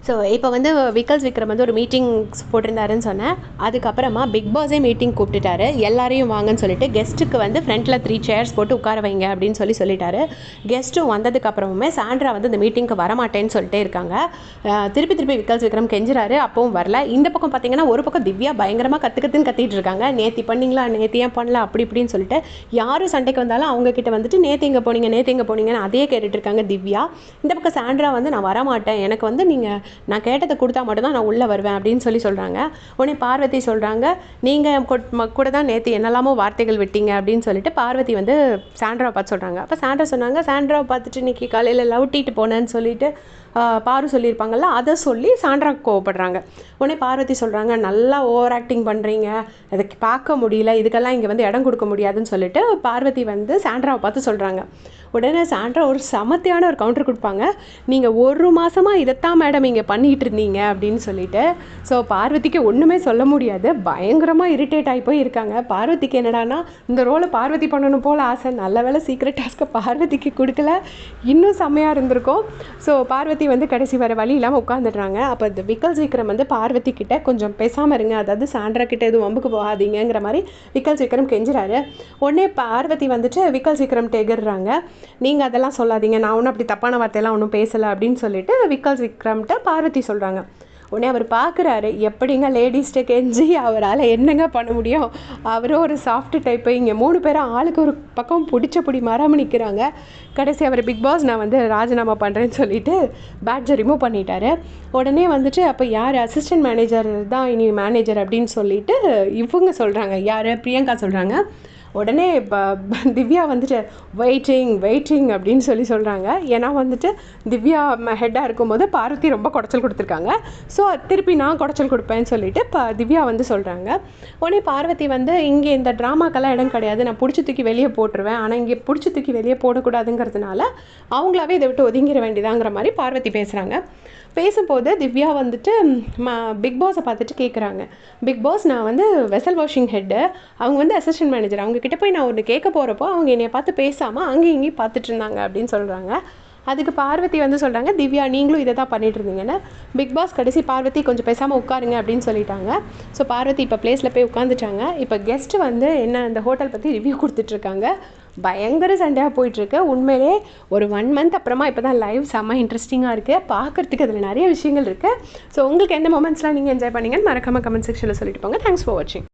So இப்போ வந்து விக்கல்ஸ் விக்ரம் வந்து ஒரு மீட்டிங்ஸ் போட்டிருந்தாருன்னு சொன்னேன். அதுக்கப்புறமா பிக் பாஸே மீட்டிங் கூப்பிட்டுட்டாரு. எல்லாரையும் வாங்கன்னு சொல்லிட்டு கெஸ்ட்டுக்கு வந்து ஃப்ரண்ட்டில் 3 சேர்ஸ் போட்டு உட்கார வைங்க அப்படின்னு சொல்லிட்டாரு. கெஸ்ட்டும் வந்ததுக்கப்புறமுமே சாண்ட்ரா வந்து இந்த மீட்டிங்க்கு வரமாட்டேன்னு சொல்லிட்டே இருக்காங்க. திருப்பி விக்கல்ஸ் விக்ரம் கெஞ்சுறாரு, அப்பவும் வரல. இந்த பக்கம் பார்த்தீங்கன்னா ஒரு பக்கம் திவ்யா பயங்கரமாக கத்திட்டு இருக்காங்க. நேத்தி பண்ணீங்களா, நேத்தி ஏன் பண்ணல, அப்படி இப்படின்னு சொல்லிட்டு யாரும் சண்டைக்கு வந்தாலும் அவங்க கிட்ட வந்துட்டு நேற்று எங்கே போனீங்கன்னு அதே கேட்டுட்டு இருக்காங்க திவ்யா. இந்த பக்கம் சாண்ட்ரா வந்து நான் வரமாட்டேன், எனக்கு வந்து நான் கேட்டதை கொடுத்தா மட்டும்தான் நான் உள்ளே வருவேன் அப்படின்னு சொல்கிறாங்க. உடனே பார்வதி சொல்கிறாங்க, நீங்கள் கூட தான் நேற்று என்னெல்லாமோ வார்த்தைகள் விட்டீங்க அப்படின்னு சொல்லிட்டு பார்வதி வந்து சாண்ட்ராவை பார்த்து சொல்கிறாங்க. அப்போ சாண்ட்ரா சொன்னாங்க, சாண்ட்ராவை பார்த்துட்டு இன்றைக்கி காலையில் லவ்ட்டிட்டு போனேன்னு சொல்லிட்டு பாரு சொல்லியிருப்பாங்கள்ல, அதை சொல்லி சாண்ட்ரா கோவப்படுறாங்க. உடனே பார்வதி சொல்கிறாங்க, நல்லா ஓவர் ஆக்டிங் பண்ணுறீங்க, அதை பார்க்க முடியல, இதுக்கெல்லாம் இங்கே வந்து இடம் கொடுக்க முடியாதுன்னு சொல்லிட்டு பார்வதி வந்து சாண்ட்ராவை பார்த்து சொல்கிறாங்க. உடனே சாண்ட்ரா ஒரு சமத்தியான ஒரு கவுண்டர் கொடுப்பாங்க, நீங்கள் 1 மாதமாக இதைத்தான் மேடம் இங்கே பண்ணிகிட்டு இருந்தீங்க அப்படின்னு சொல்லிட்டு. ஸோ பார்வதிக்கு ஒன்றுமே சொல்ல முடியாது, பயங்கரமாக இரிட்டேட் ஆகி போய் இருக்காங்க. பார்வதிக்கு என்னடானா இந்த ரோலை பார்வதி பண்ணணும் போல் ஆசை, நல்ல வேலை சீக்ரெட் டாஸ்க்கை பார்வதிக்கு கொடுக்கல, இன்னும் செம்மையாக இருந்திருக்கும். ஸோ பார்வதி வந்து கடைசி வர வழி இல்லாமல் உட்காந்துடுறாங்க. அப்போ இந்த விக்கல்ஸ் விக்ரம் வந்து பார்வதி கிட்ட கொஞ்சம் பேசாமல் இருங்க, அதாவது சாண்ட்ரா கிட்ட எதுவும் வம்புக்கு போகாதீங்கிற மாதிரி விக்கல்ஸ் விக்ரம் கெஞ்சுறாரு. உடனே பார்வதி வந்துட்டு விக்கல்ஸ் விக்ரம் எகிர்றாங்க, நீங்கள் அதெல்லாம் சொல்லாதீங்க, நான் ஒன்றும் அப்படி தப்பான வார்த்தையெல்லாம் ஒன்றும் பேசலை அப்படின்னு சொல்லிட்டு விக்கல்ஸ் விக்ரம்கிட்ட பார்வதி சொல்கிறாங்க. உடனே அவர் பார்க்குறாரு, எப்படிங்க லேடிஸ்கிட்ட கெஞ்சி அவரால் என்னங்க பண்ண முடியும், அவரும் ஒரு சாஃப்ட் டைப்பு, இங்கே 3 பேரும் ஆளுக்கு ஒரு பக்கம் பிடி மராம நிற்கிறாங்க. கடைசி அவர் பிக் பாஸ் நான் வந்து ராஜினாமா பண்ணுறேன்னு சொல்லிட்டு பேட்ஜை ரிமூவ் பண்ணிட்டாரு. உடனே வந்துட்டு அப்போ யார் அசிஸ்டன்ட் மேனேஜர் தான் இனி மேனேஜர் அப்படின்னு சொல்லிட்டு இவங்க சொல்கிறாங்க, யார் பிரியங்கா சொல்கிறாங்க. உடனே திவ்யா வந்துட்டு வெயிட்டிங் அப்படின்னு சொல்கிறாங்க. ஏன்னா வந்துட்டு திவ்யா ஹெட்டாக இருக்கும்போது பார்வதி ரொம்ப குடைச்சல் கொடுத்துருக்காங்க. ஸோ திருப்பி நான் குடைச்சல் கொடுப்பேன்னு சொல்லிட்டு திவ்யா வந்து சொல்கிறாங்க. உடனே பார்வதி வந்து இங்கே இந்த ட்ராமாக்கெல்லாம் இடம் கிடையாது, நான் பிடிச்சி தூக்கி வெளியே போட்டுருவேன், ஆனால் இங்கே பிடிச்சி தூக்கி வெளியே போடக்கூடாதுங்கிறதுனால அவங்களாவே இதை விட்டு ஒதுங்கிட வேண்டியதாங்கிற மாதிரி பார்வதி பேசுகிறாங்க. பேசும்போது திவ்யா வந்துட்டு பிக் பாஸை பார்த்துட்டு கேட்குறாங்க, பிக் பாஸ் நான் வந்து வெசல் வாஷிங் ஹெட்டு, அவங்க வந்து அசிஸ்டன்ட் மேனேஜர், அவங்க கிட்ட போய் நான் ஒன்று கேட்க போகிறப்போ அவங்க என்னை பார்த்து பேசாமல் அங்கேயும் இங்கேயும் பார்த்துட்டு இருந்தாங்க அப்படின்னு சொல்கிறாங்க. அதுக்கு பார்வதி வந்து சொல்கிறாங்க, திவ்யா நீங்களும் இதை தான் பண்ணிட்டு இருந்தீங்கன்னு. பிக் பாஸ் கடைசி பார்வதி கொஞ்சம் பேசாமல் உட்காருங்க அப்படின்னு சொல்லிட்டாங்க. ஸோ பார்வதி இப்போ பிளேஸில் போய் உட்காந்துட்டாங்க. இப்போ கெஸ்ட்டு வந்து என்ன இந்த ஹோட்டல் பற்றி ரிவ்யூ கொடுத்துட்ருக்காங்க. பயங்கர சண்டையாக போயிட்டுருக்கு. உண்மையிலே ஒரு 1 மந்த் அப்புறமா இப்போ தான் லைவ் செம்ம இன்ட்ரெஸ்டிங்காக இருக்குது, பார்க்குறதுக்கு அதில் நிறைய விஷயங்கள் இருக்குது. ஸோ உங்களுக்கு எந்த மொமெண்ட்ஸ்லாம் நீங்கள் என்ஜாய் பண்ணீங்கன்னு மறக்காமல் கமெண்ட் செக்ஷனில் சொல்லிட்டு போங்க. தேங்க்ஸ் ஃபார் வாட்சிங்.